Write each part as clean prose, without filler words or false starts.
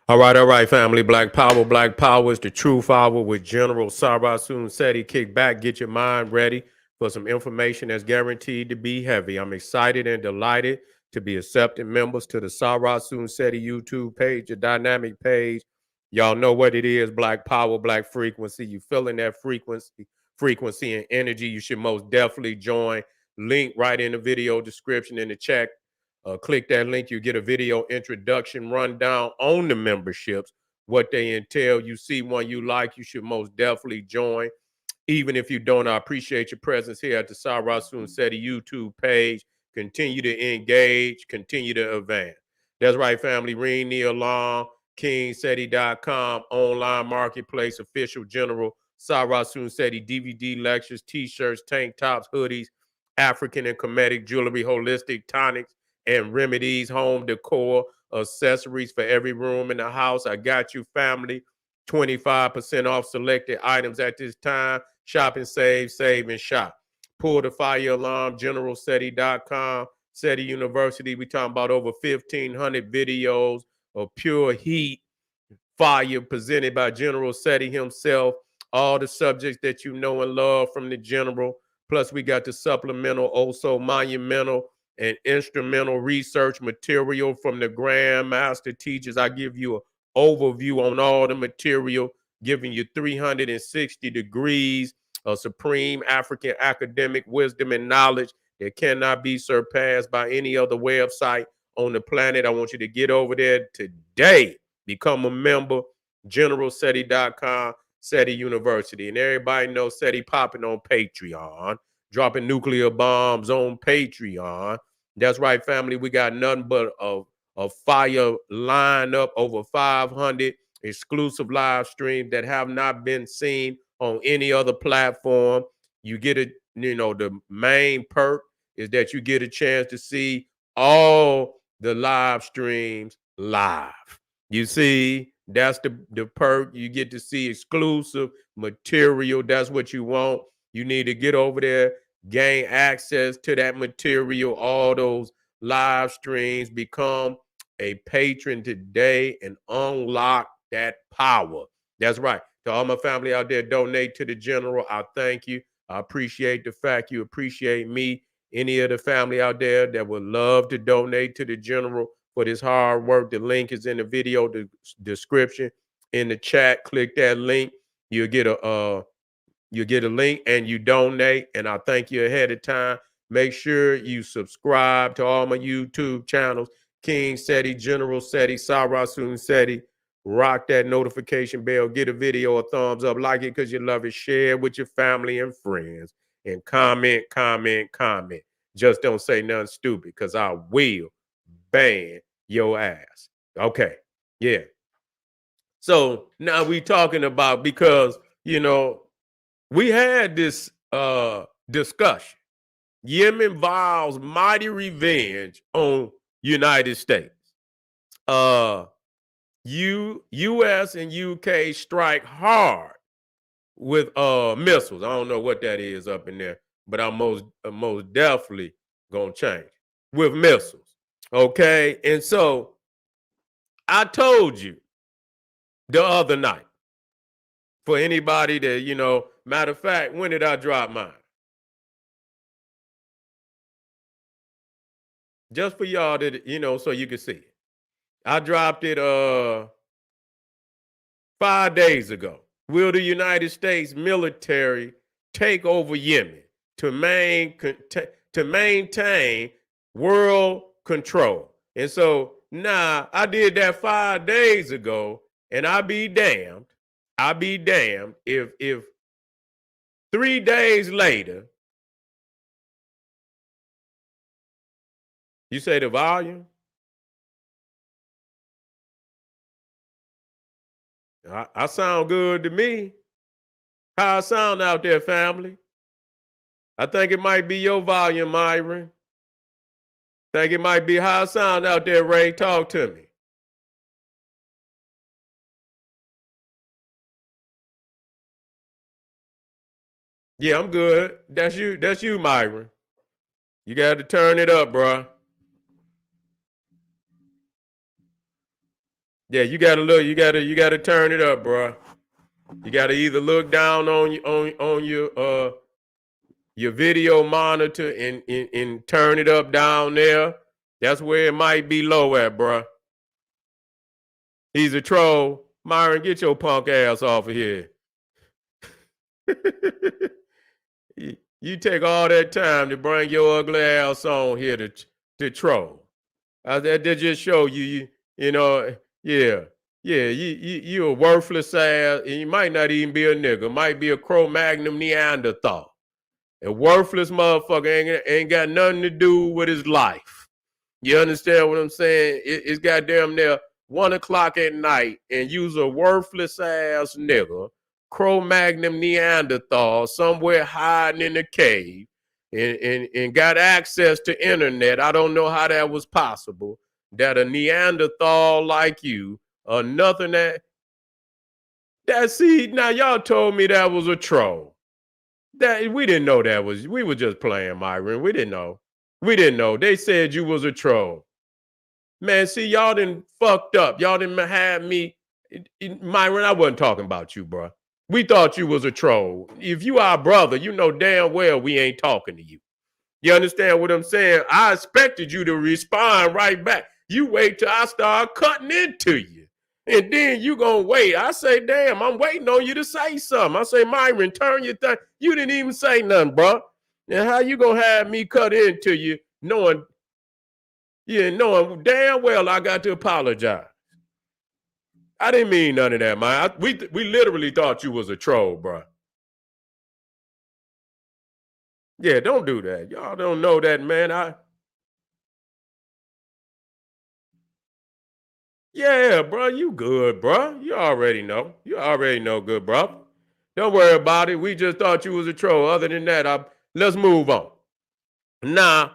All right, family. Black Power. Black Power is the truth hour with General Sarasun Seti. Kick back, get your mind ready for some information that's guaranteed to be heavy. I'm excited and delighted to be accepting members to the Sarasun Seti YouTube page, a dynamic page. Y'all know what it is, Black Power, Black Frequency. You feeling that frequency and energy, you should most definitely join. Link right in the video description in the chat. Click that link. You get a video introduction rundown on the memberships, what they entail. You see one you like, you should most definitely join. Even if you don't, I appreciate your presence here at the Sarasun Seti YouTube page. Continue to engage, continue to advance. That's right, family. Ring the alarm, kingseti.com, online marketplace, official general, Sarasun Seti DVD lectures, t-shirts, tank tops, hoodies, African and Kemetic jewelry, holistic tonics, and remedies, home decor, accessories for every room in the house. I got you, family. 25% off selected items at this time. Shop and save and shop. Pull the fire alarm, generalseti.com, SETI University. We talking about over 1,500 videos of pure heat, fire presented by General SETI himself. All the subjects that you know and love from the general. Plus, we got the supplemental, also monumental and instrumental research material from the Grandmaster teachers. I give you an overview on all the material, giving you 360 degrees of supreme African academic wisdom and knowledge that cannot be surpassed by any other website on the planet. I want you to get over there today. Become a member, generalseti.com, SETI University. And everybody knows SETI popping on Patreon, dropping nuclear bombs on Patreon. That's right, family. We got nothing but a fire lineup, over 500 exclusive live streams that have not been seen on any other platform. You get it, the main perk is that you get a chance to see all the live streams live. You see, that's the perk. You get to see exclusive material. That's what you want. You need to get over there, gain access to that material, all those live streams, become a patron today and unlock that power. That's right. To all my family out there, donate to the general. I thank you. I appreciate the fact you appreciate me. Any of the family out there that would love to donate to the general for this hard work, the link is in the video description, in the chat. Click that link. You'll get a link and you donate. And I thank you ahead of time. Make sure you subscribe to all my YouTube channels. King SETI, General SETI, Sarasun SETI. Rock that notification bell. Get a video a thumbs up. Like it because you love it. Share with your family and friends. And comment. Just don't say nothing stupid because I will ban your ass. Okay. Yeah. So now we talking about, because, we had this discussion. Yemen vows mighty revenge on United States. U.S. and UK strike hard with missiles. I don't know what that is up in there, but I'm most definitely gonna change with missiles. Okay, and so I told you the other night, for anybody that matter of fact, when did I drop mine? Just for y'all that so you can see it. I dropped it 5 days ago. Will the United States military take over Yemen to maintain world control? And so now I did that 5 days ago, and I be damned if 3 days later, you say the volume? I sound good to me. How I sound out there, family? I think it might be your volume, Myron. Think it might be how I sound out there, Ray. Talk to me. Yeah, I'm good. That's you, Myron. You got to turn it up, bro. Yeah, you gotta look. You gotta turn it up, bro. You gotta either look down on your video monitor and turn it up down there. That's where it might be low at, bro. He's a troll. Myron, get your punk ass off of here. You take all that time to bring your ugly ass on here to troll. That just show you know, yeah, yeah, you a worthless ass, and you might not even be a nigga, might be a Cro-Magnon Neanderthal. A worthless motherfucker ain't got nothing to do with his life. You understand what I'm saying? It's goddamn near 1 o'clock at night, and you's a worthless ass nigga, Cro-Magnon Neanderthal, somewhere hiding in a cave, and got access to internet. I don't know how that was possible. That a Neanderthal like you, or nothing that see now y'all told me that was a troll. That we didn't know that was we were just playing, Myron. We didn't know. We didn't know. They said you was a troll. Man, see, y'all didn't fucked up. Y'all didn't have me. Myron, I wasn't talking about you, bro. We thought you was a troll. If you our brother, you know damn well we ain't talking to you. You understand what I'm saying? I expected you to respond right back. You wait till I start cutting into you. And then you gonna wait. I say, damn, I'm waiting on you to say something. I say, Myron, turn your thing. You didn't even say nothing, bro. And how you gonna have me cut into you knowing, yeah, knowing damn well I got to apologize. I didn't mean none of that, man. We literally thought you was a troll, bro. Yeah, don't do that. Y'all don't know that, man. Yeah, bro, you good, bro. You already know. You already know, good, bro. Don't worry about it. We just thought you was a troll. Other than that, let's move on. Now,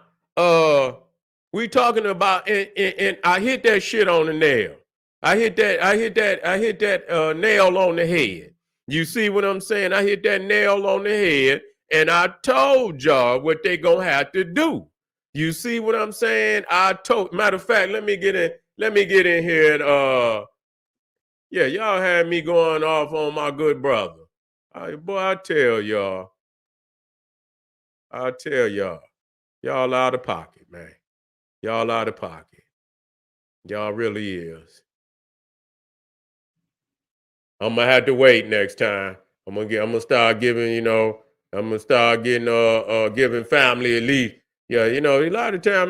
we talking about and I hit that shit on the nail. I hit that nail on the head. You see what I'm saying? I hit that nail on the head, and I told y'all what they gonna have to do. You see what I'm saying? Matter of fact, let me get in here and yeah, y'all had me going off on my good brother. Boy, I tell y'all, y'all out of pocket, man. Y'all out of pocket. Y'all really is. I'm gonna have to wait next time. I'm gonna start giving, I'm gonna start getting giving family at least. Yeah, a lot of time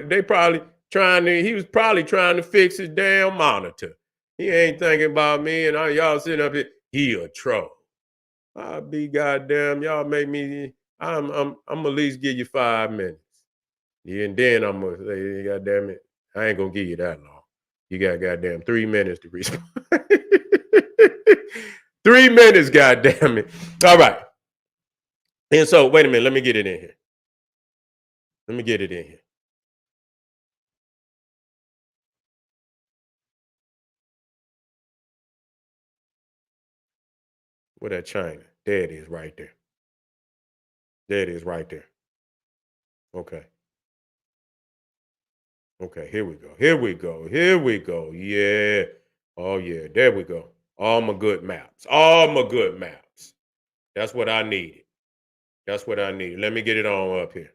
they probably he was probably trying to fix his damn monitor. He ain't thinking about me and y'all sitting up here, he a troll. I'll be goddamn, y'all make me I'm at least give you 5 minutes. Yeah, and then I'm gonna say, goddamn it, I ain't gonna give you that long. You got goddamn 3 minutes to respond. 3 minutes, goddamn it. All right. And so, wait a minute. Let me get it in here. Let me get it in here. Where that China? There it is, right there. There it is, right there. Okay. Okay. Here we go. Here we go. Here we go. Yeah. Oh yeah. There we go. All my good maps. All my good maps. That's what I needed. That's what I need. Let me get it on up here.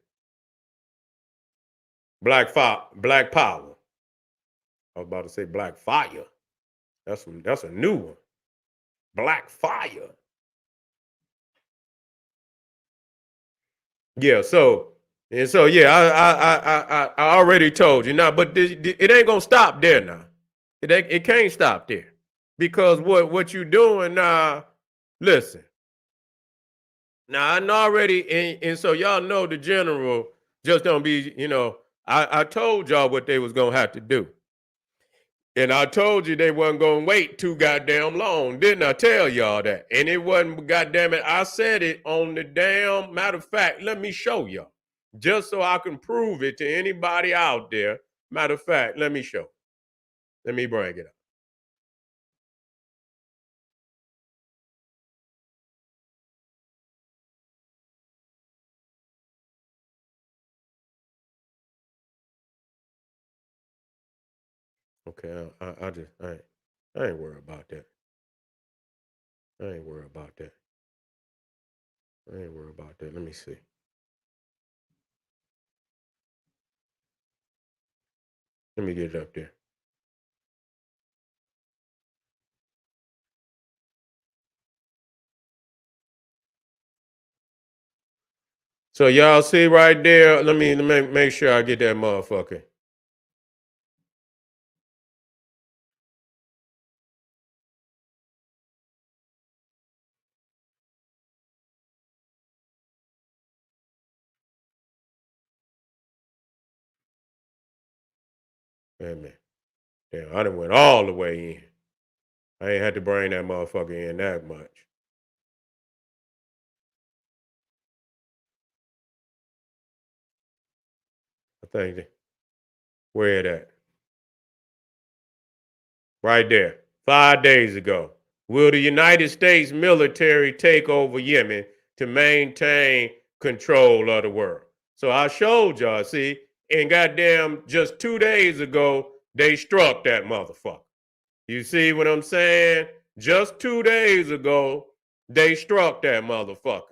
Black power. I was about to say black fire. That's a new one. Black fire. Yeah. So yeah, I already told you now, but it ain't gonna stop there now. It can't stop there because what you doing now? Listen, now I know already, and so y'all know the general just don't be. I told y'all what they was gonna have to do. And I told you they wasn't gonna wait too goddamn long, didn't I tell y'all that? And it wasn't goddamn it. I said it on the damn matter of fact. Let me show y'all, just so I can prove it to anybody out there. Matter of fact, let me show. Let me bring it up. Okay. I ain't worried about that. I ain't worried about that. I ain't worried about that. Let me see. Let me get it up there. So y'all see right there. Let me make sure I get that motherfucker. Wait a minute. Damn, I done went all the way in. I ain't had to bring that motherfucker in that much. I think where it at? Right there. 5 days ago. Will the United States military take over Yemen to maintain control of the world? So I showed y'all, see, and goddamn just 2 days ago, they struck that motherfucker. You see what I'm saying? Just 2 days ago, they struck that motherfucker.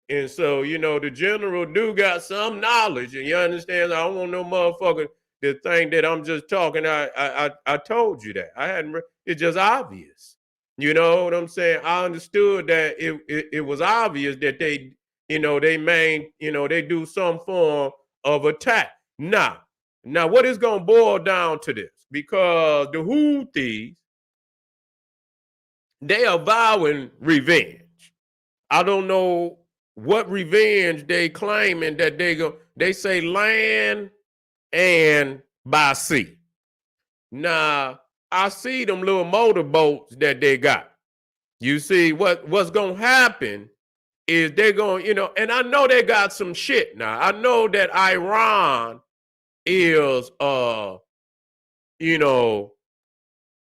And so, the general do got some knowledge, and you understand. I don't want no motherfucker to think that I'm just talking. I told you that. I hadn't. It's just obvious. You know what I'm saying? I understood that it was obvious that they do some form of attack. Now, what is going to boil down to this? Because the Houthis, they are vowing revenge. I don't know what revenge they claiming that they say land and by sea. Now, I see them little motorboats that they got. You see what's gonna happen is they're going, and I know they got some shit now. I know that Iran is you know,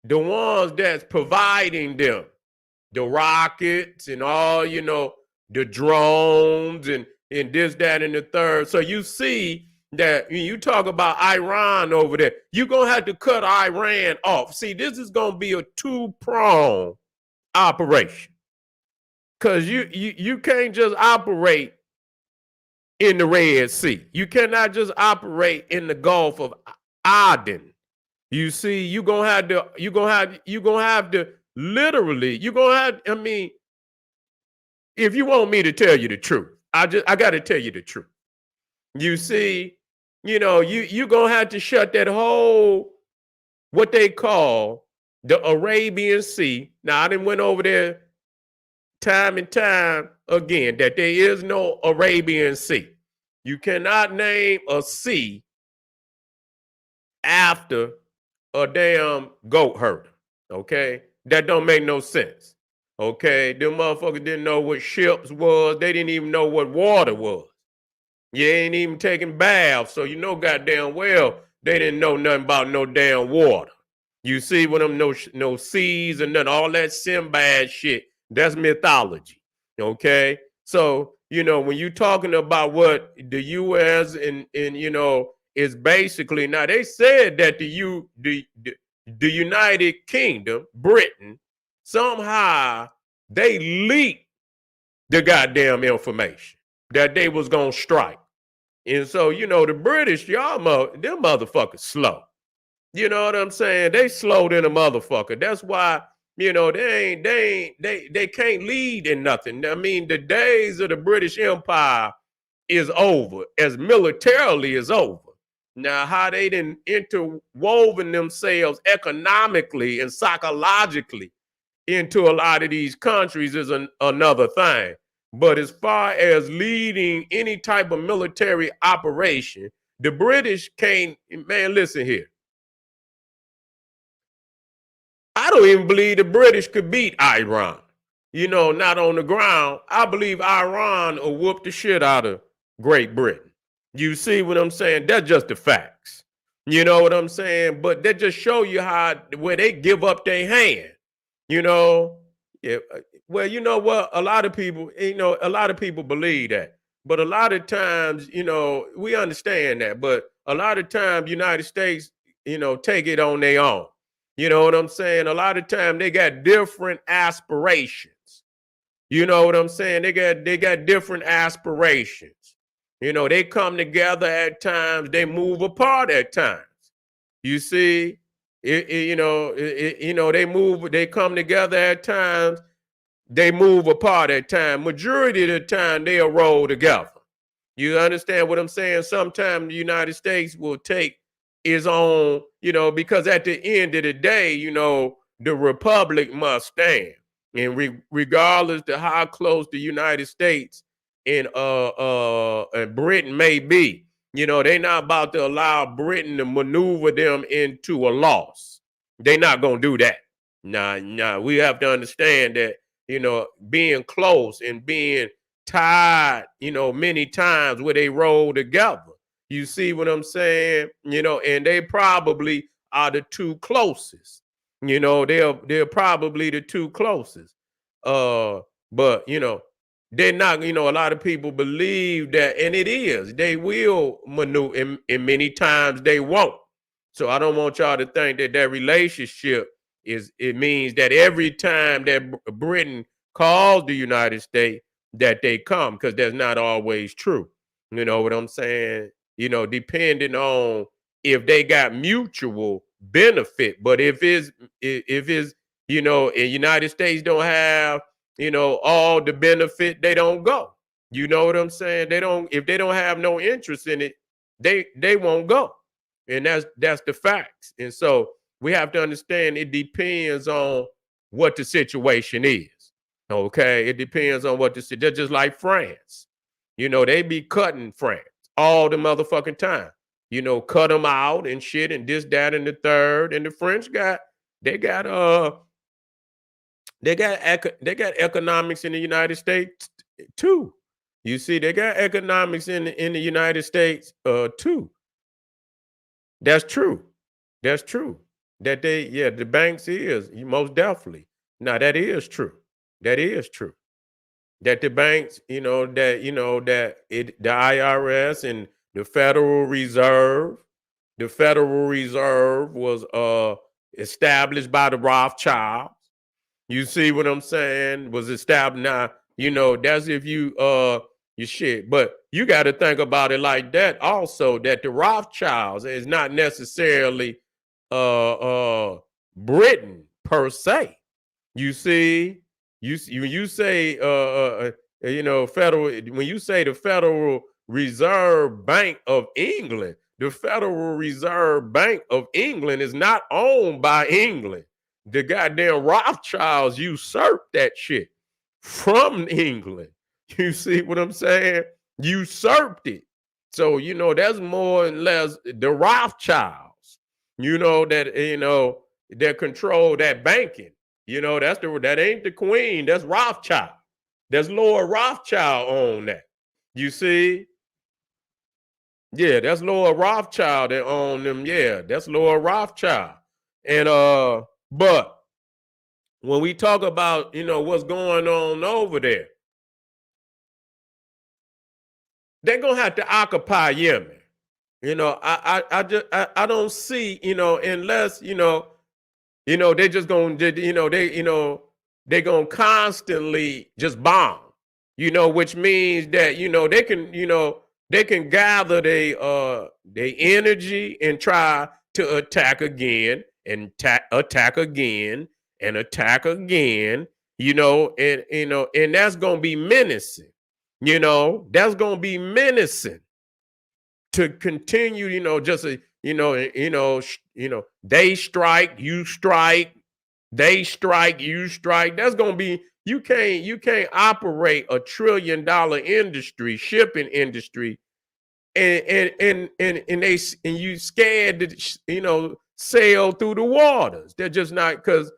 the ones that's providing them the rockets and all, the drones and this, that, and the third. So you see that when you talk about Iran over there, you're gonna have to cut Iran off. See, this is gonna be a two-pronged operation. Cause you can't just operate in the Red Sea. You cannot just operate in the Gulf of Aden. You see, you're gonna have to literally, I mean, if you want me to tell you the truth, I gotta tell you the truth. You see, you gonna have to shut that whole what they call the Arabian Sea. Now I done went over there time and time again that there is no Arabian Sea. You cannot name a sea after a damn goat herder. Okay, that don't make no sense. Okay, them motherfuckers didn't know what ships was. They didn't even know what water was. You ain't even taking baths, so you know goddamn well they didn't know nothing about no damn water. You see what I'm no seas and nothing, all that Sinbad shit. That's mythology. Okay, so when you talking about what the U.S. and is basically now they said that the United Kingdom, Britain, somehow they leaked the goddamn information that they was gonna strike. And so, the British, them motherfuckers slow. You know what I'm saying? They slow than a motherfucker. That's why, they can't lead in nothing. I mean, the days of the British Empire is over, as militarily is over. Now, how they didn't interwoven themselves economically and psychologically into a lot of these countries is another thing. But as far as leading any type of military operation, the British can't, man, listen here. I don't even believe the British could beat Iran. Not on the ground. I believe Iran will whoop the shit out of Great Britain. You see what I'm saying? That's just the facts. You know what I'm saying? But they just show you where they give up their hand. You know, yeah. Well, you know what? A lot of people believe that, but a lot of times, we understand that. But a lot of times, United States, take it on their own. You know what I'm saying? A lot of time they got different aspirations. You know what I'm saying? They got different aspirations. You know, they come together at times, they move apart at times. You see, they come together at times, they move apart at times. Majority of the time, they'll roll together. You understand what I'm saying? Sometimes the United States will take its own, because at the end of the day, the republic must stand. And regardless to how close the United States and Britain may be, they're not about to allow Britain to maneuver them into a loss. They're not gonna do that. Nah. We have to understand that, being close and being tied, many times where they roll together. You see what I'm saying? And they probably are the two closest. They're probably the two closest. But they're not, a lot of people believe that, and it is, they will maneuver, and many times they won't. So I don't want y'all to think that that relationship it means that every time that Britain calls the United States, that they come, because that's not always true. You know what I'm saying? Depending on if they got mutual benefit. But if it's and United States don't have all the benefit, they don't go. You know what I'm saying? They don't, if they don't have no interest in it, they won't go. And that's the facts. And so we have to understand it depends on what the situation is. Okay, it depends on what the they're just like France. They be cutting France all the motherfucking time. Cut them out and shit and this, that, and the third. And the French they got economics in the United States too. You see, they got economics in the United States too. That's true. That's true. That the banks is most definitely. Now that is true. That is true. That the banks, the IRS and the Federal Reserve was established by the Rothschilds. You see what I'm saying? Was established. Now, that's if you shit. But you got to think about it like that also, that the Rothschilds is not necessarily Britain per se. You see, when you say federal, when you say the Federal Reserve Bank of England, the Federal Reserve Bank of England is not owned by England. The goddamn Rothschilds usurped that shit from England. You see what I'm saying? Usurped it. So, that's more or less the Rothschilds, that control that banking. That ain't the Queen. That's Rothschild. That's Lord Rothschild on that. You see? Yeah, that's Lord Rothschild that own them. Yeah, that's Lord Rothschild. And but when we talk about, what's going on over there, they're gonna have to occupy Yemen. I don't see, unless, they just gonna, they're gonna constantly just bomb, which means that, they can gather their energy and try to attack again and attack again and attack again, and that's gonna be menacing. That's gonna be menacing to continue, just they strike, you strike, they strike, you strike. That's gonna be, you can't operate a $1 trillion industry, shipping industry, and you scared to sail through the waters. They're just not, because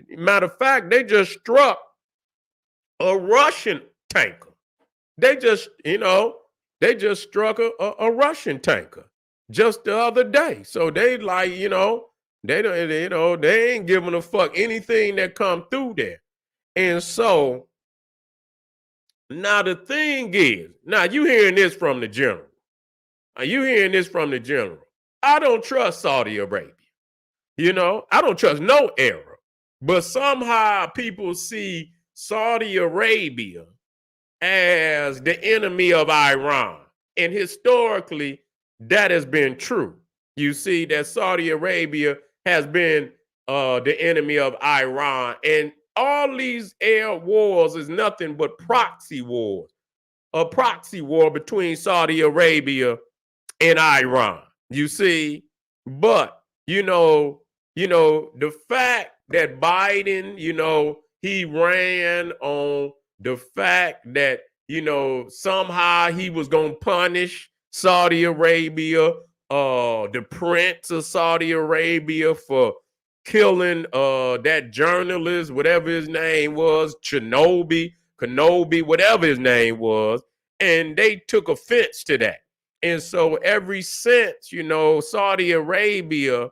matter of fact, they just struck a Russian tanker. They just struck a Russian tanker just the other day. So they like, they don't, they ain't giving a fuck anything that come through there. And so now the thing is, now you hearing this from the general. Are you hearing this from the general? I don't trust Saudi Arabia. I don't trust no Arab. But somehow people see Saudi Arabia as the enemy of Iran. And historically, that has been true. You see that Saudi Arabia has been the enemy of Iran. And all these Arab wars is nothing but proxy wars, a proxy war between Saudi Arabia and Iran. You see, but the fact that Biden, he ran on the fact that somehow he was gonna punish Saudi Arabia, the prince of Saudi Arabia for killing that journalist, whatever his name was, Kenobi, whatever his name was, and they took offense to that. And so ever since, Saudi Arabia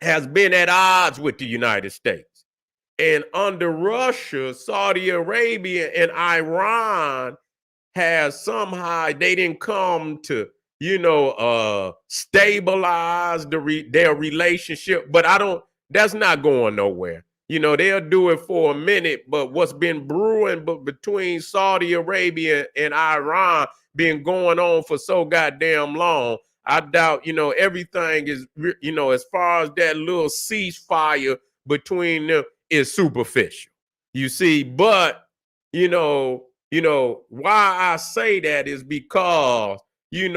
has been at odds with the United States. And under Russia, Saudi Arabia and Iran has somehow, they didn't come to, stabilize their relationship. But that's not going nowhere. They'll do it for a minute, but what's been brewing between Saudi Arabia and Iran been going on for so goddamn long. I doubt, everything is, as far as that little ceasefire between them is superficial. You see, but, why I say that is because, they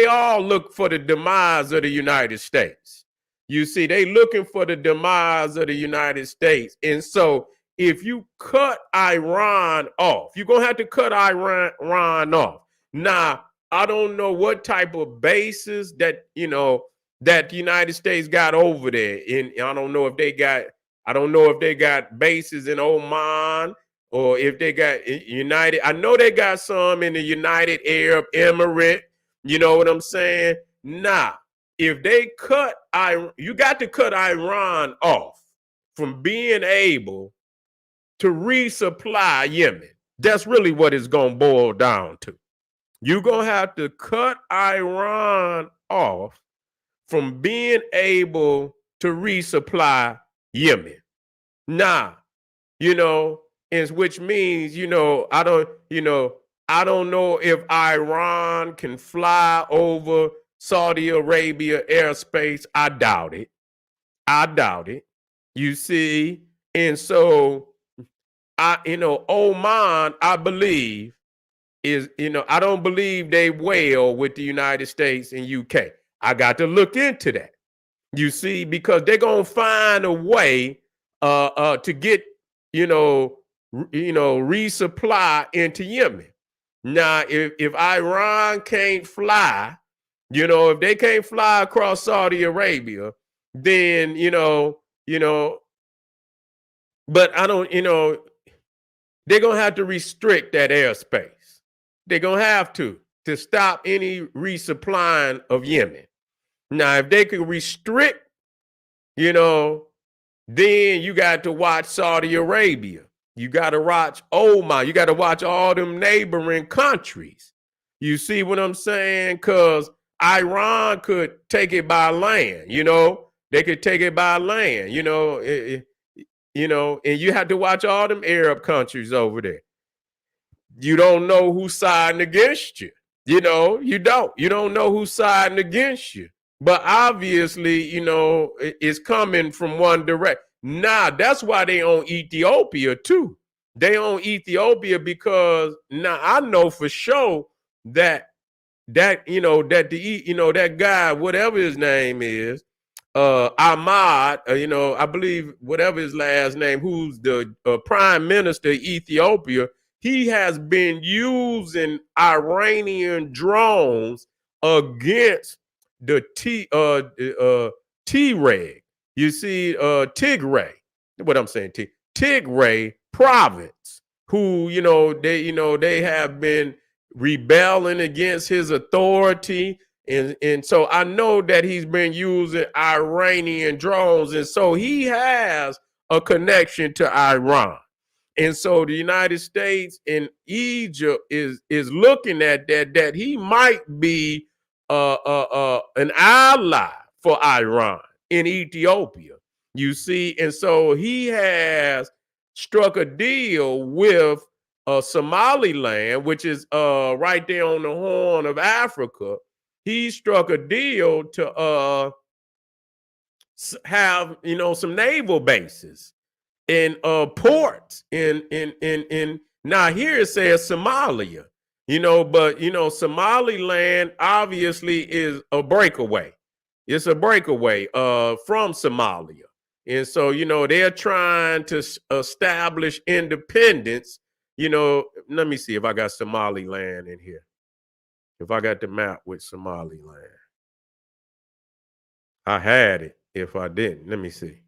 all look for the demise of the United States. You see, they looking for the demise of the United States. And so if you cut Iran off, you're going to have to cut Iran off. Now, I don't know what type of bases that, that the United States got over there. And I don't know if they got bases in Oman or if they got United. I know they got some in the United Arab Emirates. You know what I'm saying? Nah. If they you got to cut Iran off from being able to resupply Yemen. That's really what it's going to boil down to. You're going to have to cut Iran off from being able to resupply Yemen. Now, which means, I don't know if Iran can fly over Saudi Arabia airspace. I doubt it. You see, and so Oman, I believe is, I don't believe they wail with the United States and UK. I got to look into that. You see, because they're gonna find a way to get, resupply into Yemen. Now, if Iran can't fly, if they can't fly across Saudi Arabia, then, but I don't, they're going to have to restrict that airspace. They're going to have to stop any resupplying of Yemen. Now, if they could restrict, then you got to watch Saudi Arabia. You got to watch Oman. You got to watch all them neighboring countries. You see what I'm saying? Because Iran could take it by land, they could take it by land, and you have to watch all them Arab countries over there. You don't know who's siding against you. You don't know who's siding against you. But obviously, it's coming from one direction. Nah, that's why they own Ethiopia too. They own Ethiopia because now I know for sure that that guy, whatever his name is, Ahmad, I believe whatever his last name, who's the prime minister of Ethiopia, he has been using Iranian drones against the Tigray. You see, Tigray, what I'm saying, Tigray province, who, they have been rebelling against his authority. And so I know that he's been using Iranian drones. And so he has a connection to Iran. And so the United States and Egypt is looking at that he might be an ally for Iran in Ethiopia. You see, and so he has struck a deal with Somaliland, which is right there on the Horn of Africa. He struck a deal to have some naval bases in ports in now here it says Somalia, but Somaliland obviously is a breakaway. It's a breakaway from Somalia. And so, they're trying to establish independence. Let me see if I got Somaliland in here. If I got the map with Somaliland. I had it. If I didn't, let me see.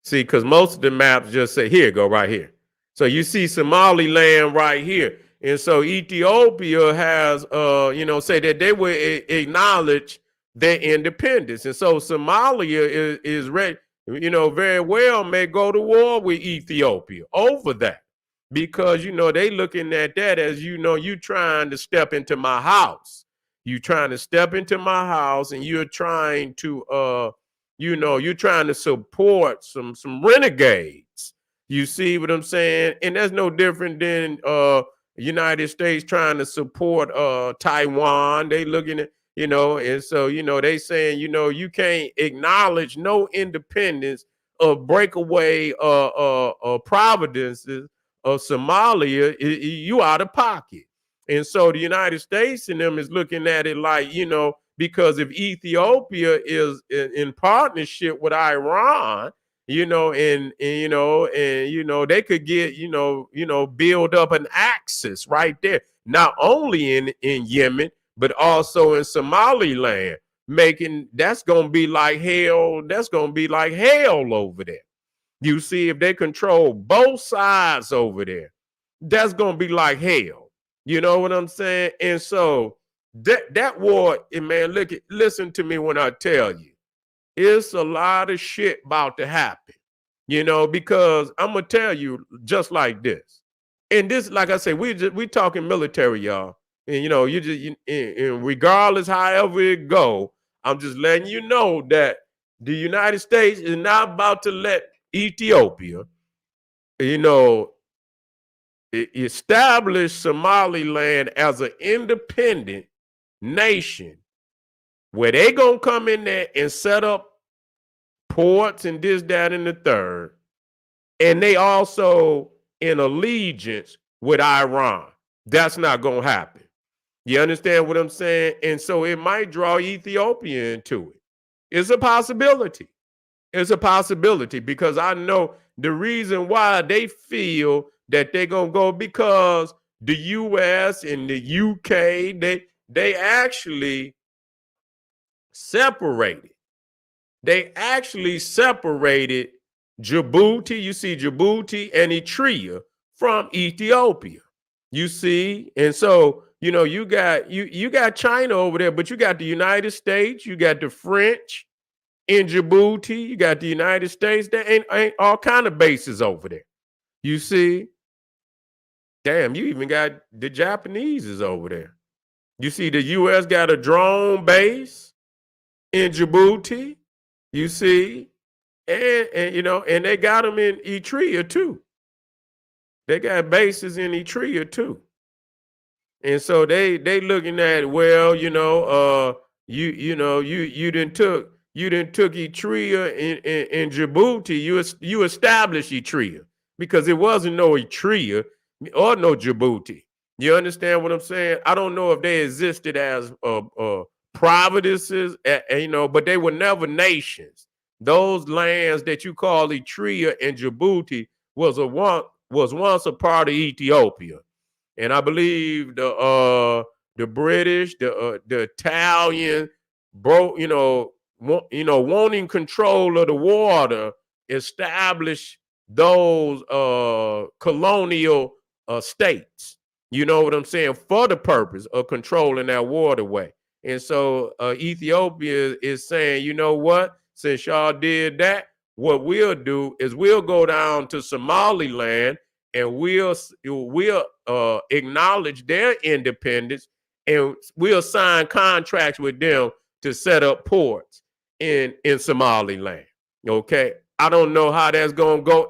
See, because most of the maps just say, here, go right here. So you see Somaliland right here. And so Ethiopia has, say that they will acknowledge their independence. And so Somalia is ready, very well may go to war with Ethiopia over that. Because, they looking at that as, you trying to step into my house. You trying to step into my house and you're trying to, you're trying to support some renegades. You see what I'm saying? And that's no different than United States trying to support Taiwan. They looking at, and so, they saying, you can't acknowledge no independence of breakaway providences of Somalia. You out of pocket. And so the United States and them is looking at it like, because if Ethiopia is in partnership with Iran, and they could get, build up an axis right there, not only in Yemen, but also in Somaliland, that's going to be like hell. That's going to be like hell over there. You see, if they control both sides over there, that's going to be like hell. You know what I'm saying? And so that war, man, listen to me when I tell you, it's a lot of shit about to happen, because I'm going to tell you just like this. And this, like I say, we talking military, y'all. And, and regardless, however it go, I'm just letting you know that the United States is not about to let Ethiopia, establish Somaliland as an independent nation where they gonna come in there and set up ports and this, that, and the third. And they also in allegiance with Iran. That's not gonna happen. You understand what I'm saying? And so it might draw Ethiopia into it. It's a possibility. It's a possibility because I know the reason why they feel that they're going to go because the U.S. and the U.K., they actually separated. They actually separated Djibouti, you see Djibouti and Eritrea from Ethiopia. You see, and so, you got China over there, but you got the United States, you got the French in Djibouti, you got the United States. There ain't all kind of bases over there. You see? Damn, you even got the Japanese is over there. You see, the U.S. got a drone base in Djibouti. You see, and and they got them in Eritrea too. They got bases in Eritrea too. And so they looking at, well, you didn't took Eritrea in Djibouti. You established Eritrea because it wasn't no Eritrea or no Djibouti. You understand what I'm saying? I don't know if they existed as providences, but they were never nations. Those lands that you call Eritrea and Djibouti was once a part of Ethiopia. And I believe the British, the Italian, wanting control of the water, established those colonial states. You know what I'm saying? For the purpose of controlling that waterway. And so Ethiopia is saying, you know what? Since y'all did that, what we'll do is we'll go down to Somaliland and we'll acknowledge their independence and we'll sign contracts with them to set up ports in Somaliland. Okay, I don't know how that's gonna go.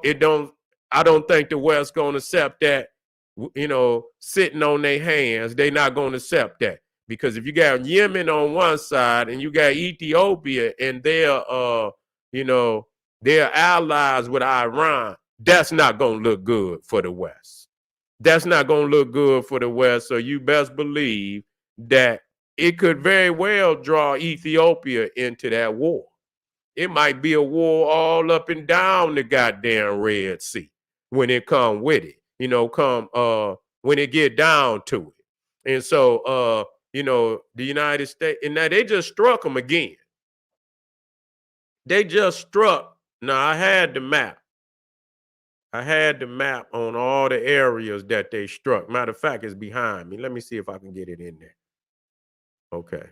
I don't think the West gonna accept that. Sitting on their hands, they not gonna accept that, because if you got Yemen on one side and you got Ethiopia and they're allies with Iran, that's not gonna look good for the West. That's not gonna look good for the West. So you best believe that it could very well draw Ethiopia into that war. It might be a war all up and down the goddamn Red Sea when it come with it. When it get down to it. And so the United States, and now they just struck them again. They just struck. Now I had the map. I had the map on all the areas that they struck. Matter of fact, it's behind me. Let me see if I can get it in there. Okay.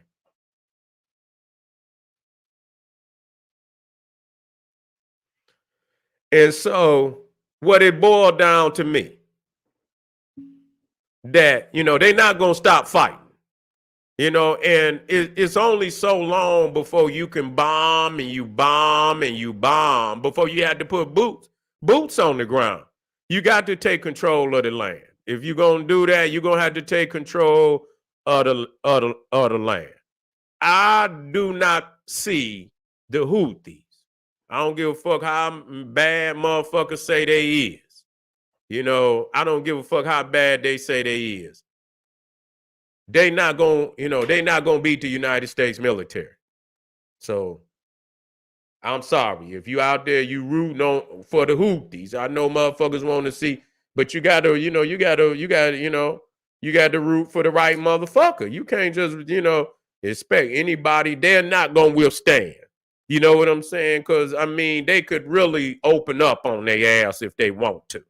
And so what it boiled down to me, that, they're not going to stop fighting, and it's only so long before you can bomb and you bomb and you bomb before you had to put boots on the ground. You got to take control of the land. If you're going to do that, you're going to have to take control of the land. I do not see the Houthis. I don't give a fuck how bad motherfuckers say they is. I don't give a fuck how bad they say they is. They not gonna beat the United States military. So I'm sorry. If you out there, you rooting on for the Houthis. I know motherfuckers want to see, but you gotta root for the right motherfucker. You can't just, expect anybody. They're not gonna withstand. You know what I'm saying? Because they could really open up on their ass if they want to.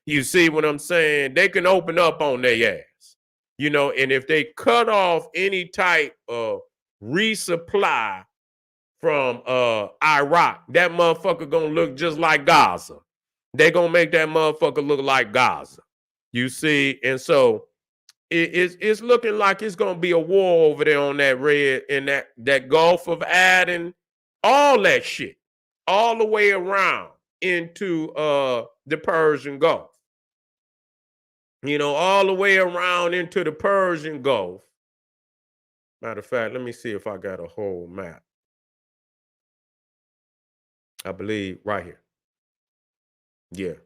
You see what I'm saying? They can open up on their ass, and if they cut off any type of resupply from Iraq, that motherfucker gonna look just like Gaza. They gonna make that motherfucker look like Gaza. You see, and so it's looking like it's gonna be a war over there on that that Gulf of Aden, all that shit, all the way around into the Persian Gulf. All the way around into the Persian Gulf. Matter of fact, let me see if I got a whole map. I believe right here. Yeah.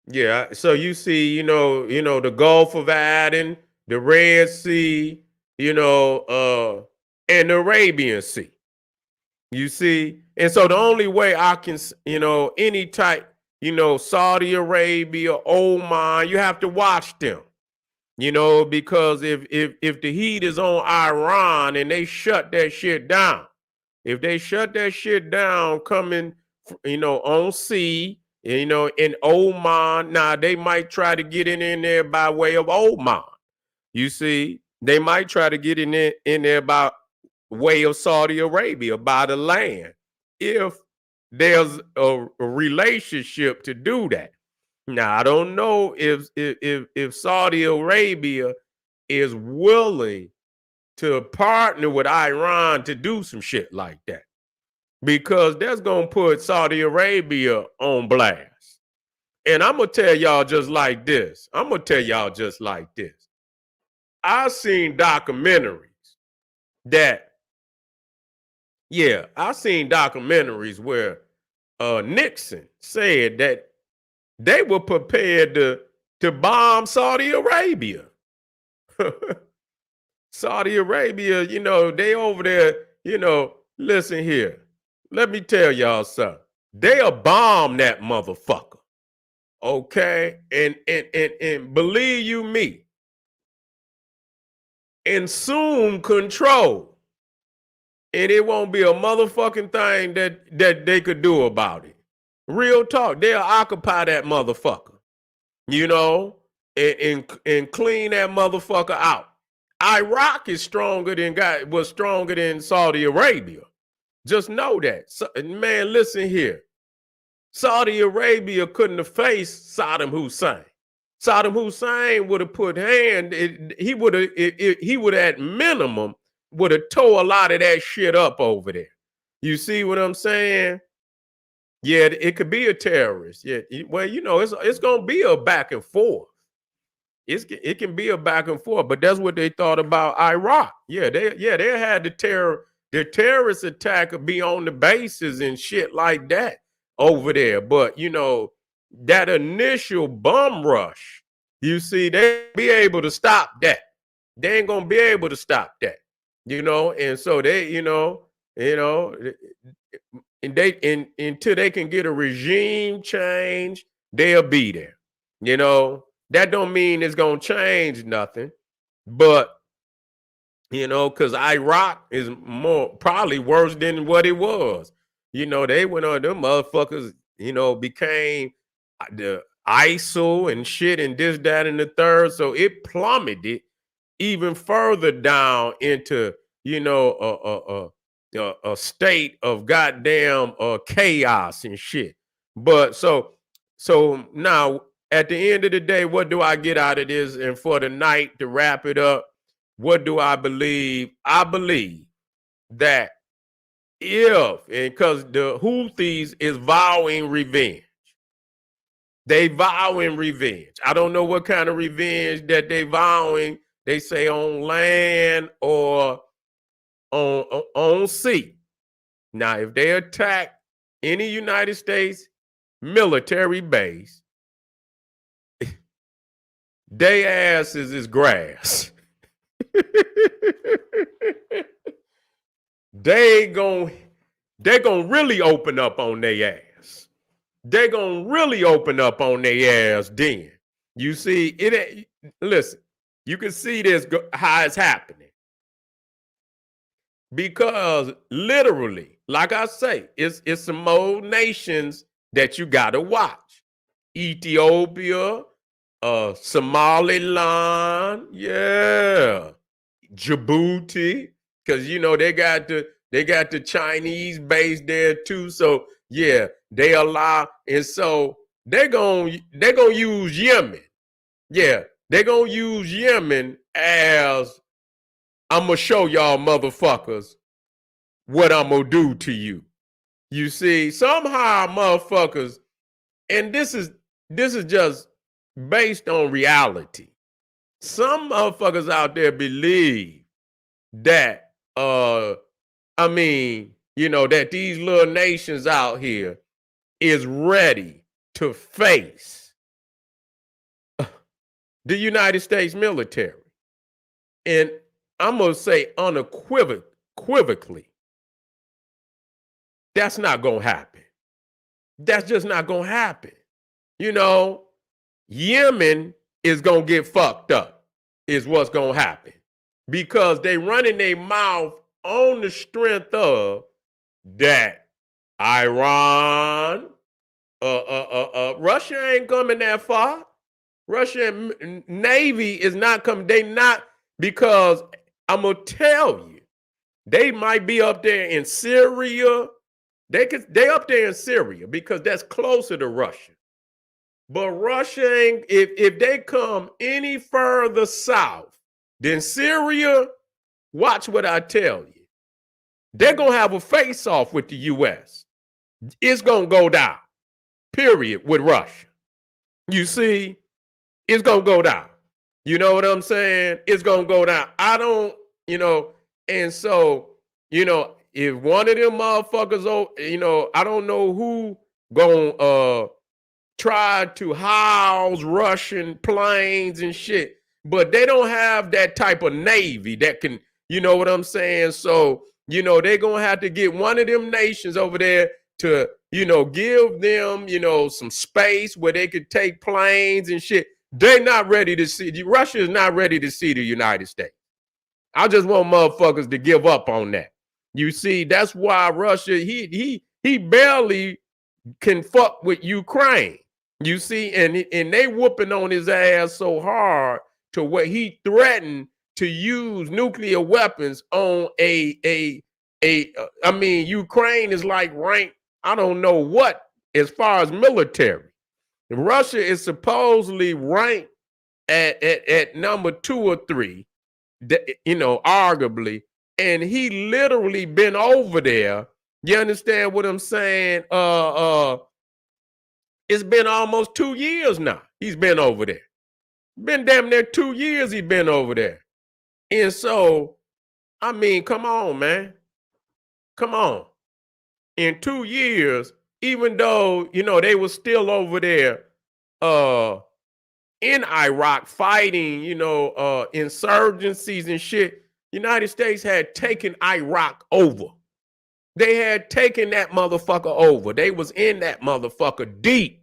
Yeah. So you see, the Gulf of Aden, the Red Sea, and the Arabian Sea. You see? And so the only way I can, any type, Saudi Arabia, Oman, you have to watch them, because if the heat is on Iran and they shut that shit down, if they shut that shit down coming, on sea, in Oman, now they might try to get in there by way of Oman. You see, they might try to get in there by way of Saudi Arabia, by the land, if there's a relationship to do that. Now, I don't know if Saudi Arabia is willing to partner with Iran to do some shit like that, because that's going to put Saudi Arabia on blast. And I'm going to tell y'all just like this. I've seen documentaries where Nixon said that they were prepared to bomb Saudi Arabia. Saudi Arabia, they over there, listen here. Let me tell y'all something. They'll bomb that motherfucker. Okay? And believe you me, and assume control. And it won't be a motherfucking thing that they could do about it. Real talk. They'll occupy that motherfucker, and clean that motherfucker out. Iraq was stronger than Saudi Arabia. Just know that. So, man, listen here. Saudi Arabia couldn't have faced Saddam Hussein. Saddam Hussein would have put hand. He would have at minimum would have tore a lot of that shit up over there. You see what I'm saying? Yeah, it could be a terrorist. Yeah, well, it's gonna be a back and forth. It can be a back and forth, but that's what they thought about Iraq. They had the terrorist attack would be on the bases and shit like that over there. But that initial bum rush, you see, they be able to stop that. They ain't gonna be able to stop that, and so and until they can get a regime change, they'll be there. That don't mean it's gonna change nothing, but because Iraq is probably worse than what it was. They went on them motherfuckers, became the ISIL and shit and this, that, and the third. So it plummeted even further down into, a state of goddamn chaos and shit. But so now at the end of the day, what do I get out of this? And for the night, to wrap it up, what do I believe? I believe that because the Houthis is vowing revenge. They vowing revenge. I don't know what kind of revenge that they vowing. They say on land or on sea. Now, if they attack any United States military base, they asses is grass. they gon' really open up on their ass. They gon' really open up on their ass then. You see, listen, you can see this how it's happening. Because literally, like I say, it's some old nations that you gotta watch. Ethiopia, Somaliland, yeah, Djibouti, because they got the Chinese base there too. So yeah, they allow, and so they're gonna use Yemen. Yeah, they're gonna use Yemen as, I'm gonna show y'all motherfuckers what I'm gonna do to you. You see, somehow motherfuckers, and this is just based on reality. Some motherfuckers out there believe that that these little nations out here is ready to face the United States military. And I'm going to say unequivocally, that's not going to happen. That's just not going to happen. Yemen is going to get fucked up, is what's going to happen. Because they running their mouth on the strength of that Iran, Russia ain't coming that far. Russian Navy is not coming. They not, because I'm going to tell you, they might be up there in Syria. They up there in Syria because that's closer to Russia. But Russia ain't, if they come any further south than Syria, watch what I tell you. They're going to have a face-off with the U.S. It's going to go down, period, with Russia. You see, it's going to go down. You know what I'm saying? It's going to go down. I don't, and so, if one of them motherfuckers, I don't know who going try to house Russian planes and shit, but they don't have that type of Navy that can, you know what I'm saying? So, they're going to have to get one of them nations over there to, give them, some space where they could take planes and shit. They're not ready to see, Russia is not ready to see the United States. I just want motherfuckers to give up on that. You see, that's why Russia, he barely can fuck with Ukraine. You see, and they whooping on his ass so hard to where he threatened to use nuclear weapons on Ukraine is like ranked, I don't know what, as far as military. Russia is supposedly ranked at number 2 or 3, arguably, and he literally been over there. You understand what I'm saying? It's been almost 2 years now. He's been over there. Been damn near 2 years he been over there. And so, I mean, come on, man. Come on. In 2 years, even though, they were still over there in Iraq fighting, insurgencies and shit, United States had taken Iraq over. They had taken that motherfucker over. They was in that motherfucker deep.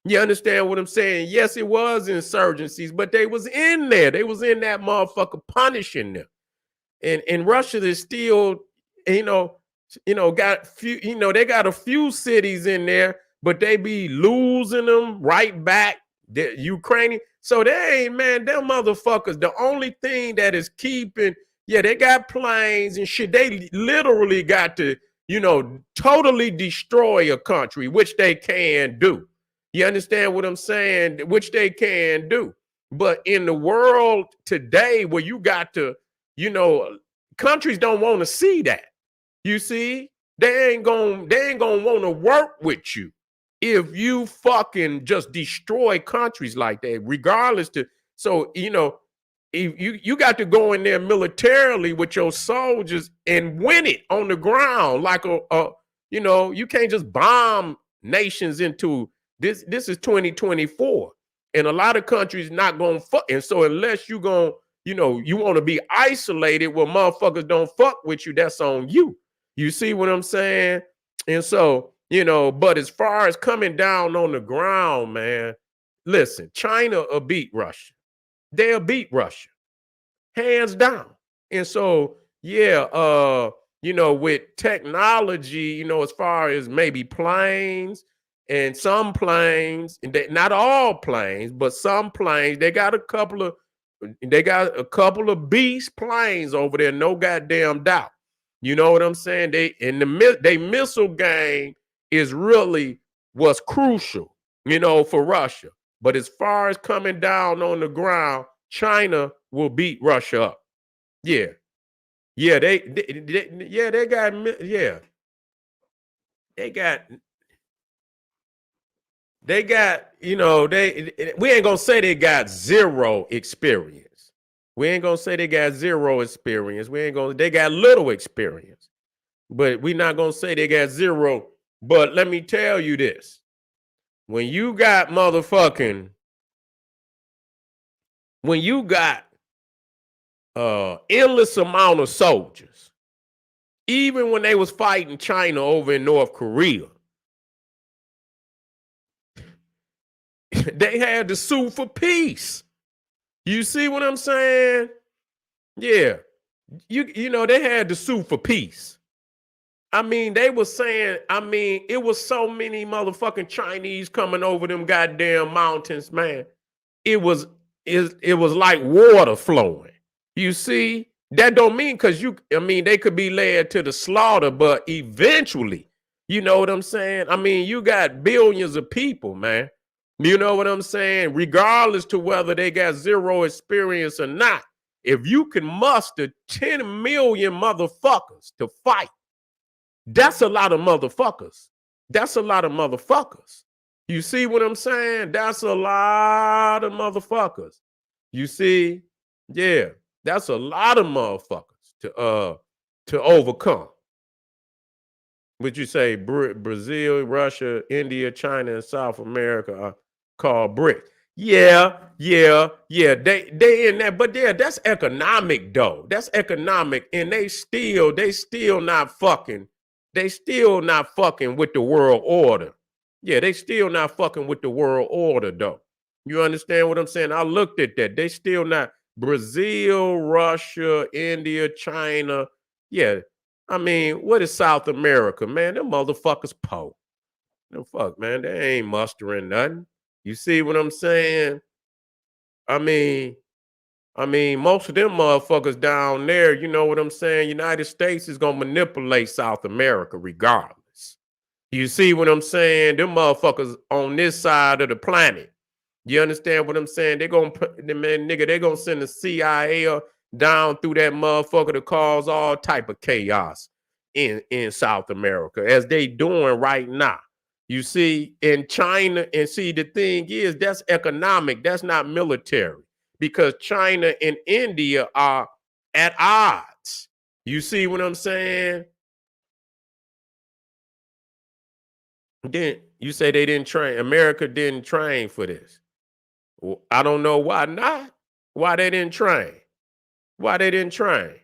You understand what I'm saying? Yes, it was insurgencies, but they was in there. They was in that motherfucker punishing them. And Russia is still, got few, they got a few cities in there, but they be losing them right back. The Ukrainian. So they ain't, man, them motherfuckers, the only thing that is keeping, they got planes and shit. They literally got to, totally destroy a country, which they can do. You understand what I'm saying? Which they can do. But in the world today where you got to, countries don't want to see that. You see, they ain't gonna want to work with you if you fucking just destroy countries like that, regardless to. So, if you got to go in there militarily with your soldiers and win it on the ground, like you can't just bomb nations into this. This is 2024, and a lot of countries not gonna fuck. And so unless you gonna, you want to be isolated where motherfuckers don't fuck with you, that's on you. You see what I'm saying? And so, but as far as coming down on the ground, man, listen, China will beat Russia. They'll beat Russia, hands down. And so, with technology, as far as maybe planes and some planes, and not all planes, but some planes, they got a couple of beast planes over there, no goddamn doubt. You know what I'm saying? They missile game is really what's crucial, for Russia. But as far as coming down on the ground, China will beat Russia up. Yeah. Yeah, they got we ain't gonna say they got zero experience. We ain't gonna say they got zero experience. They got little experience. But we're not gonna say they got zero. But let me tell you this. When you got endless amount of soldiers, even when they was fighting China over in North Korea, they had to sue for peace. You see what I'm saying? Yeah. They had to sue for peace. I mean, they were saying, it was so many motherfucking Chinese coming over them goddamn mountains, man. It was like water flowing. You see? That don't mean they could be led to the slaughter, but eventually, you know what I'm saying? You got billions of people, man. You know what I'm saying? Regardless to whether they got zero experience or not, if you can muster 10 million motherfuckers to fight, that's a lot of motherfuckers. That's a lot of motherfuckers. You see what I'm saying? That's a lot of motherfuckers. You see? Yeah, that's a lot of motherfuckers to overcome. Would you say Brazil, Russia, India, China, and South America are called BRICS? Yeah. They in that, but that's economic though. That's economic, and they still not fucking. They still not fucking with the world order. Yeah, they still not fucking with the world order though. You understand what I'm saying? I looked at that. They still not. Brazil, Russia, India, China. Yeah. What is South America, man? Them motherfuckers poor. No fuck, man. They ain't mustering nothing. You see what I'm saying? Most of them motherfuckers down there, you know what I'm saying? United States is gonna manipulate South America regardless. You see what I'm saying? Them motherfuckers on this side of the planet. You understand what I'm saying? They're gonna put them in, nigga, they're gonna send the CIA down through that motherfucker to cause all type of chaos in South America, as they doing right now. You see, in China, and see, the thing is, that's economic, that's not military, because China and India are at odds. You see what I'm saying? Then you say they didn't train, America didn't train for this. Well, I don't know why not. Why they didn't train? Why they didn't train?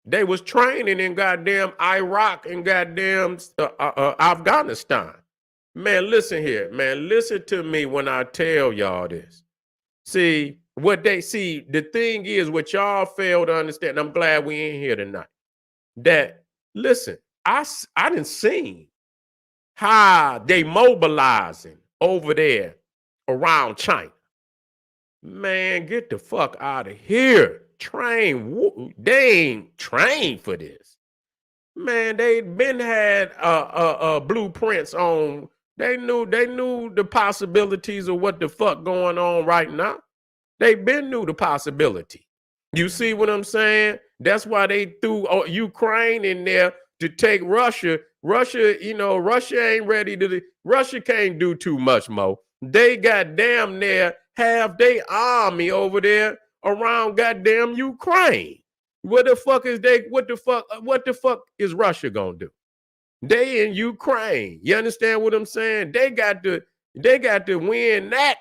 They was training in goddamn Iraq and goddamn Afghanistan. Man, listen here, man. Listen to me when I tell y'all this. See, what they see, the thing is, what y'all fail to understand, I'm glad we ain't here tonight. That, listen, I didn't see how they mobilizing over there around China. Man, get the fuck out of here. They ain't trained for this. Man, they been had blueprints on. They knew the possibilities of what the fuck going on right now. They been knew the possibility. You see what I'm saying? That's why they threw Ukraine in there to take Russia. Russia, Russia ain't ready to. Russia can't do too much more. They got damn near half their army over there around goddamn Ukraine. What the fuck is they? What the fuck is Russia gonna do? They in Ukraine. You understand what I'm saying? They got to win that.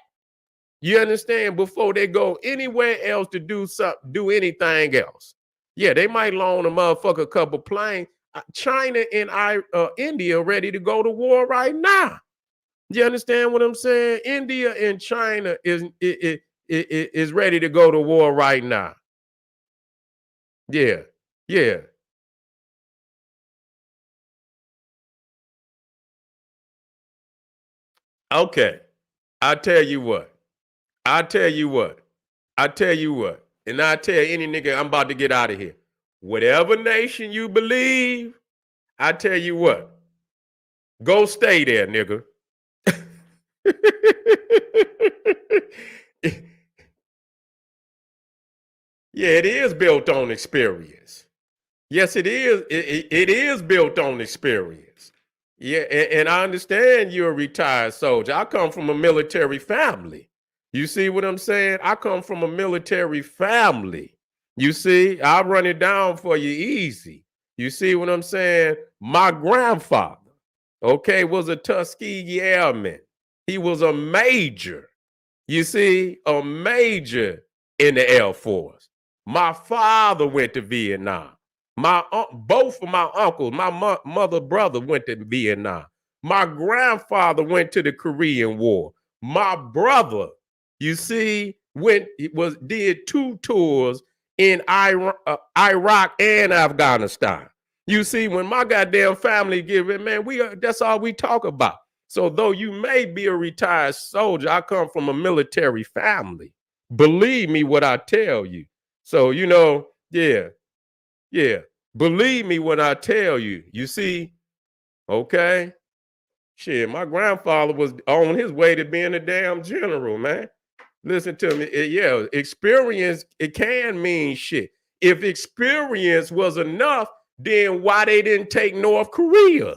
You understand? Before they go anywhere else to do anything else. Yeah, they might loan a motherfucker a couple planes. China and India ready to go to war right now. You understand what I'm saying? India and China is ready to go to war right now. Yeah, yeah. Okay. I tell you what. I tell you what. I tell you what. And I tell any nigga, I'm about to get out of here. Whatever nation you believe, I tell you what. Go stay there, nigga. Yeah, it is built on experience. Yes, it is. It is built on experience. Yeah, and I understand you're a retired soldier. I come from a military family. You see what I'm saying? I come from a military family. You see, I'll run it down for you easy. You see what I'm saying? My grandfather, okay, was a Tuskegee Airman. He was a major. You see, a major in the Air Force. My father went to Vietnam. Both of my uncles, my mother brother went to Vietnam. My grandfather went to the Korean War. My brother, you see, did 2 tours in Iraq and Afghanistan. You see, when my goddamn family give it, man, that's all we talk about. So though you may be a retired soldier, I come from a military family. Believe me what I tell you. So, yeah, yeah. Believe me when I tell you. You see, okay? Shit, my grandfather was on his way to being a damn general, man. Listen to me. Yeah, experience, it can mean shit. If experience was enough, then why they didn't take North Korea?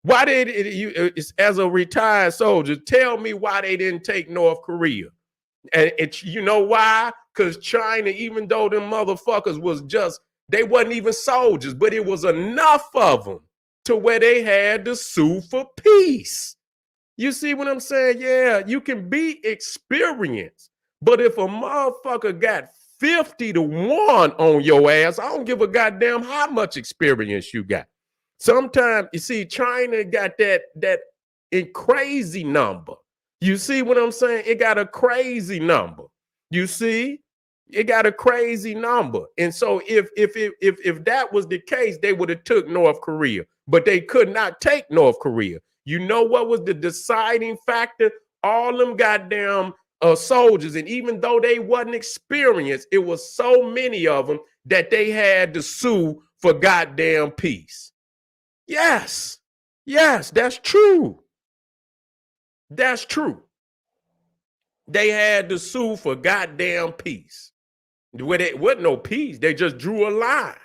Why did you, as a retired soldier, tell me why they didn't take North Korea? And you know why? Because China, even though them motherfuckers was just, they wasn't even soldiers, but it was enough of them to where they had to sue for peace. You see what I'm saying? Yeah, you can be experienced, but if a motherfucker got 50 to 1 on your ass, I don't give a goddamn how much experience you got. Sometimes you see China got that crazy number. You see what I'm saying? It got a crazy number. You see? It got a crazy number. And so if that was the case, they would have took North Korea, but they could not take North Korea. You know what was the deciding factor? All them goddamn soldiers, and even though they wasn't experienced, it was so many of them that they had to sue for goddamn peace. Yes, yes, that's true. That's true. They had to sue for goddamn peace. where there wasn't no peace. They just drew a line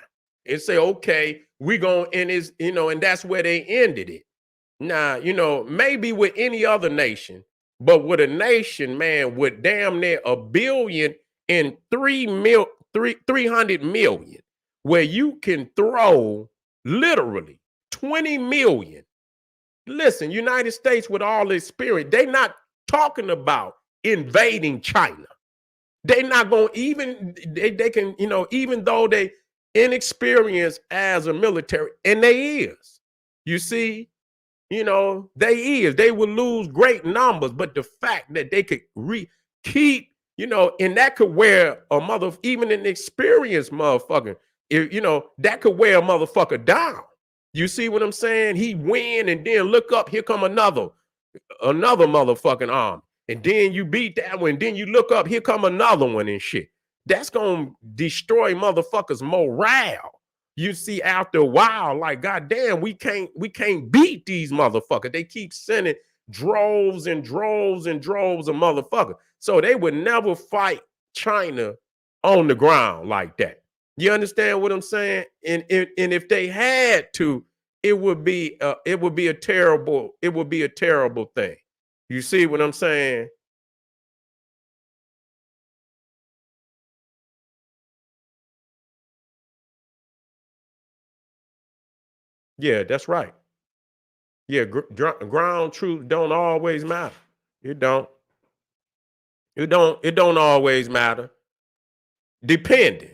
and say, okay, we gonna end this, and that's where they ended it. Now, maybe with any other nation, but with a nation, man, with damn near a billion and 300 million, where you can throw literally 20 million. Listen, United States with all its spirit, they not talking about invading China. They not going to even they can, even though they inexperienced as a military, and they is. You see, they will lose great numbers, but the fact that they could keep, and that could wear a even an experienced motherfucker, that could wear a motherfucker down. You see what I'm saying? He win and then look up, here come another motherfucking arm. And then you beat that one, then you look up, here come another one and shit. That's gonna destroy motherfuckers' morale. You see, after a while, like, goddamn, we can't beat these motherfuckers. They keep sending droves and droves and droves of motherfuckers. So they would never fight China on the ground like that. You understand what I'm saying? And if they had to, it would be a terrible thing. You see what I'm saying? Yeah, that's right. Yeah, ground truth don't always matter. It don't. It don't always matter. Depending.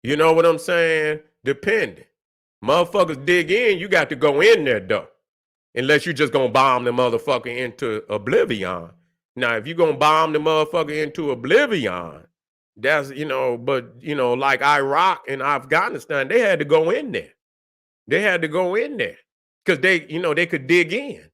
You know what I'm saying? Depending. Motherfuckers dig in, you got to go in there though. Unless you just gonna bomb the motherfucker into oblivion. Now, if you gonna bomb the motherfucker into oblivion, that's but like Iraq and Afghanistan, they had to go in there. They had to go in there because they could dig in.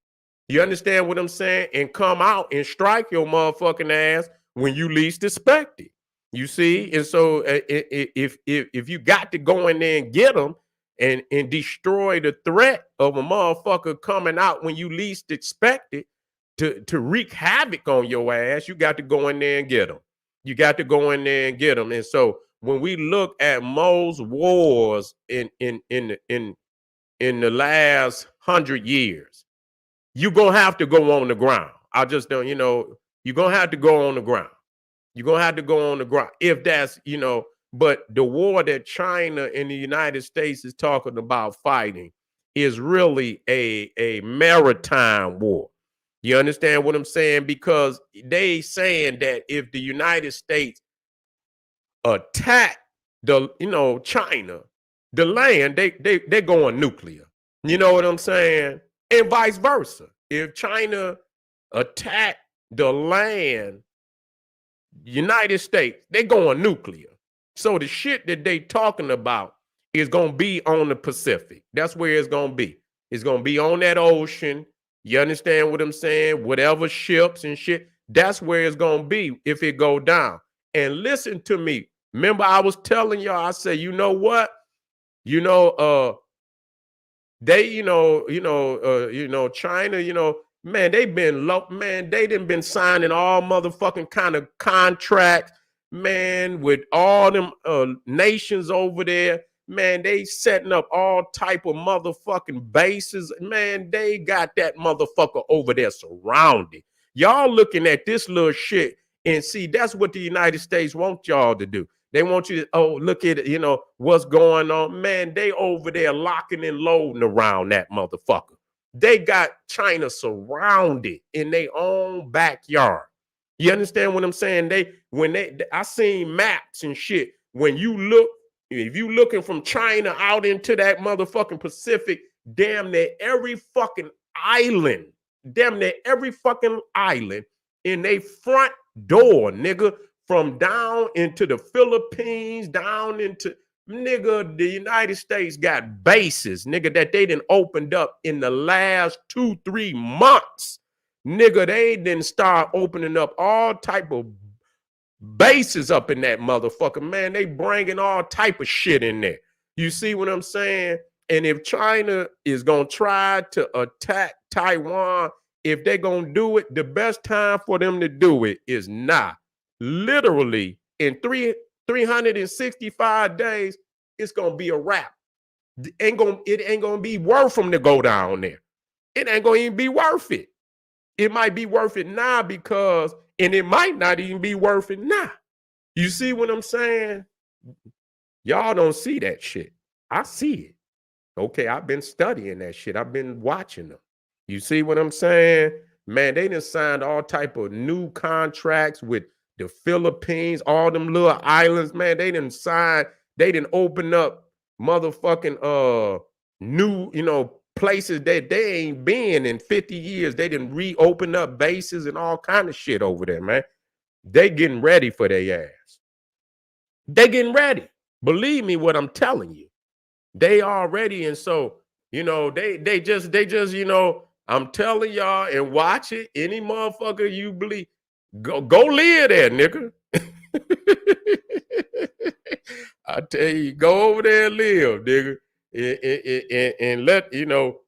You understand what I'm saying? And come out and strike your motherfucking ass when you least expect it. You see? And so if you got to go in there and get them and destroy the threat of a motherfucker coming out when you least expect it to wreak havoc on your ass, you got to go in there and get them. You got to go in there and get them. And so when we look at most wars in the last 100 years, you're gonna have to go on the ground. I just don't, you're gonna have to go on the ground. You're gonna have to go on the ground. If that's, but the war that China and the United States is talking about fighting is really a maritime war. You understand what I'm saying? Because they saying that if the United States attack China, the land, they're going nuclear. You know what I'm saying? And vice versa. If China attack the land, United States, they're going nuclear. So the shit that they talking about is gonna be on the Pacific. That's where it's gonna be. It's gonna be on that ocean. You understand what I'm saying? Whatever ships and shit, that's where it's gonna be if it go down. And listen to me. Remember, I was telling y'all, I said, you know what? They, China, man, they been low, man, they done been signing all motherfucking kind of contracts, man, with all them nations over there. Man, they setting up all type of motherfucking bases. Man, they got that motherfucker over there surrounded. Y'all looking at this little shit and see that's what the United States want y'all to do. They want you to, look at it, what's going on. Man, they over there locking and loading around that motherfucker. They got China surrounded in their own backyard. You understand what I'm saying? I seen maps and shit. When you look, if you looking from China out into that motherfucking Pacific, damn near every fucking island in their front door, nigga, from down into the Philippines, down into, nigga, the United States got bases, nigga, that they done opened up in the last 2-3 months. Nigga, they didn't start opening up all type of bases up in that motherfucker. Man, they bringing all type of shit in there. You see what I'm saying? And if China is going to try to attack Taiwan, if they're going to do it, the best time for them to do it is now. Literally in 365 days, it's gonna be a wrap. It ain't gonna be worth them to go down there. It ain't gonna even be worth it. It might be worth it now and it might not even be worth it now. You see what I'm saying? Y'all don't see that shit. I see it. Okay, I've been studying that shit. I've been watching them. You see what I'm saying? Man, they done signed all type of new contracts with the Philippines, all them little islands. Man, they done open up motherfucking new, places that they ain't been in 50 years. They done reopen up bases and all kind of shit over there, man. They getting ready for their ass. They getting ready. Believe me what I'm telling you. They already, and so, they just, I'm telling y'all, and watch it. Any motherfucker you believe, go live there, nigga. I tell you, go over there and live, nigga. And let,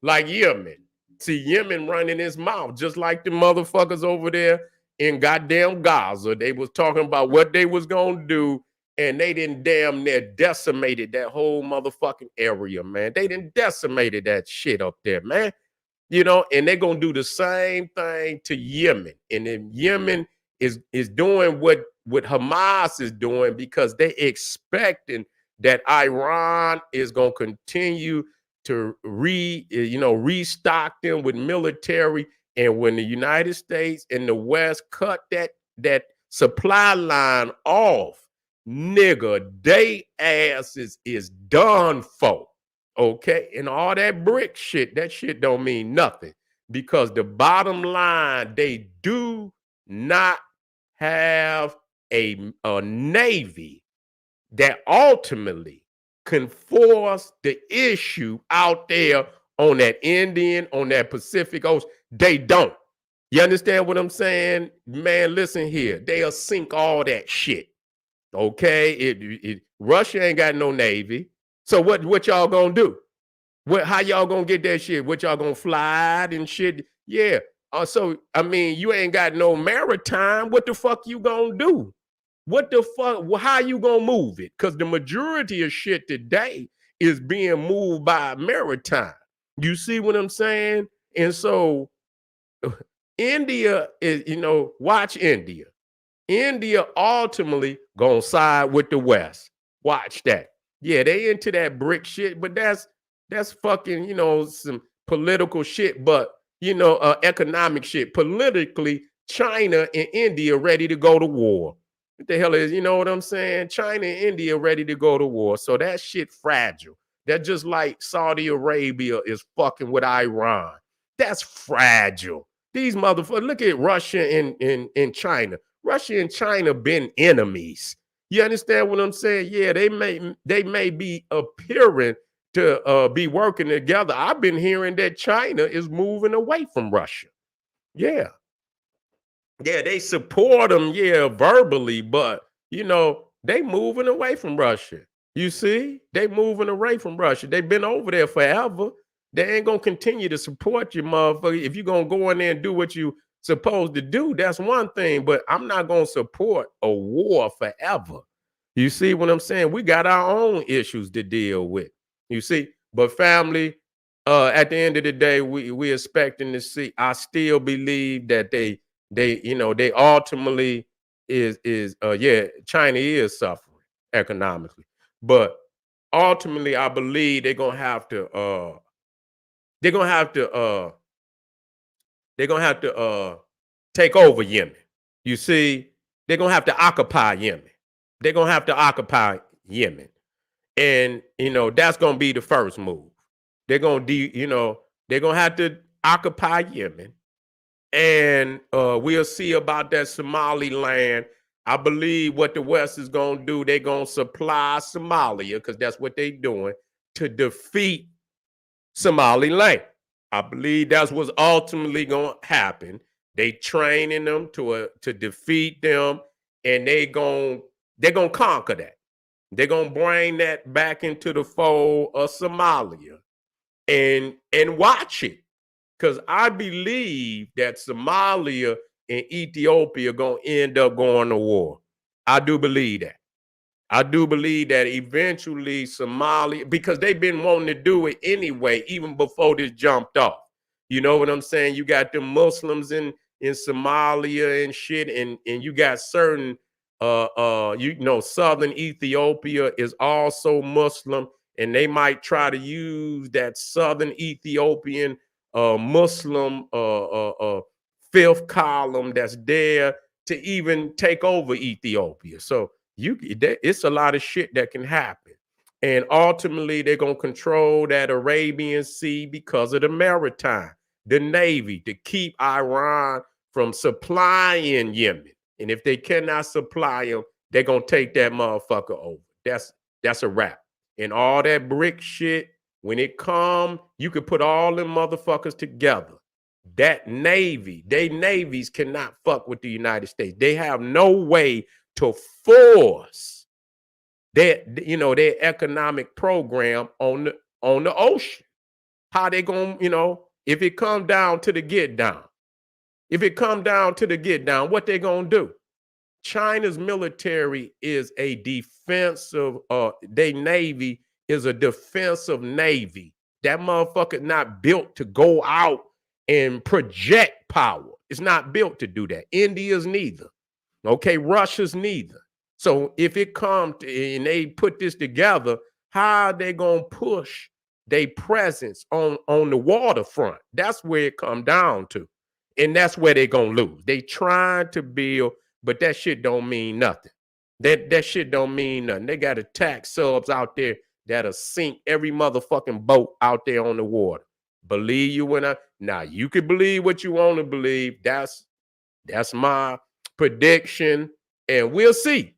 like Yemen. See, Yemen running his mouth, just like the motherfuckers over there in goddamn Gaza. They was talking about what they was gonna do, and they didn't damn near decimated that whole motherfucking area, man. They didn't decimated that shit up there, man. And they're gonna do the same thing to Yemen. And then Yemen is doing what Hamas is doing because they expecting that Iran is gonna continue to restock them with military. And when the United States and the West cut that supply line off, nigga, they asses is done for. Okay, and all that brick shit, that shit don't mean nothing because the bottom line, they do not have a navy that ultimately can force the issue out there on that Pacific Ocean. They don't. You understand what I'm saying? Man, listen here. They'll sink all that shit. Okay, Russia ain't got no navy. So what y'all gonna do? How y'all gonna get that shit? What y'all gonna fly it and shit? Yeah. So I mean, you ain't got no maritime. What the fuck you gonna do? What the fuck? How you gonna move it? Because the majority of shit today is being moved by maritime. You see what I'm saying? And so India is, watch India. India ultimately gonna side with the West. Watch that. Yeah, they into that brick shit, but that's fucking, some political shit, but economic shit. Politically, China and India ready to go to war. What the hell is, you know what I'm saying? China and India ready to go to war. So that shit fragile. That just like Saudi Arabia is fucking with Iran. That's fragile. These motherfuckers, look at Russia and China. Russia and China been enemies. You understand what I'm saying? Yeah, they may be appearing to be working together. I've been hearing that China is moving away from Russia. Yeah. Yeah, they support them, verbally, but they moving away from Russia. You see? They moving away from Russia. They've been over there forever. They ain't gonna continue to support you, motherfucker. If you're gonna go in there and do what you supposed to do, that's one thing. But I'm not gonna support a war forever. You see what I'm saying? We got our own issues to deal with. You see, but family, at the end of the day, we expecting to see. I still believe that they ultimately China is suffering economically, but ultimately I believe they're gonna have to take over Yemen. You see, they're gonna have to occupy Yemen. They're gonna have to occupy Yemen. And that's gonna be the first move. They're gonna they're gonna have to occupy Yemen. And we'll see about that Somaliland. I believe what the West is gonna do, they're gonna supply Somalia, because that's what they're doing, to defeat Somaliland. I believe that's what's ultimately gonna happen. They training them to defeat them, and they're gonna conquer that. They're gonna bring that back into the fold of Somalia and watch it. Because I believe that Somalia and Ethiopia are gonna end up going to war. I do believe that. I do believe that eventually Somalia, because they've been wanting to do it anyway, even before this jumped off. You know what I'm saying? You got the Muslims in Somalia and shit, and you got certain you know, southern Ethiopia is also Muslim, and they might try to use that southern Ethiopian Muslim fifth column that's there to even take over Ethiopia. So it's a lot of shit that can happen. And ultimately, they're gonna control that Arabian Sea because of the maritime, the Navy, to keep Iran from supplying Yemen. And if they cannot supply them, they're gonna take that motherfucker over. That's a wrap. And all that brick shit, when it come, you could put all them motherfuckers together. That Navy, they navies cannot fuck with the United States. They have no way to force their, you know, their economic program on the ocean. How they gonna, you know, if it come down to the get down, if it come down to the get down, what they gonna do? China's military is a defensive, their navy is a defensive navy. That motherfucker not built to go out and project power. It's not built to do that. India's neither. Okay, Russia's neither. So if it comes and they put this together, how are they gonna push their presence on the waterfront? That's where it come down to. And that's where they're gonna lose. They trying to build, but that shit don't mean nothing. That shit don't mean nothing. They got attack subs out there that'll sink every motherfucking boat out there on the water. Believe you when now you can believe what you want to believe. That's my prediction, and we'll see.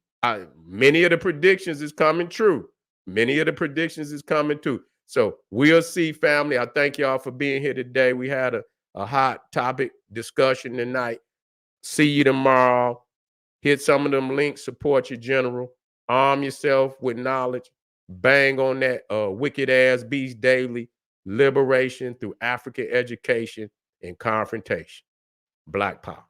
Many of the predictions is coming true. Many of the predictions is coming true. So we'll see, family. I thank y'all for being here today. We had a hot topic discussion tonight. See you tomorrow. Hit some of them links, support your general, arm yourself with knowledge, bang on that wicked ass beast daily, liberation through African education and confrontation. Black power.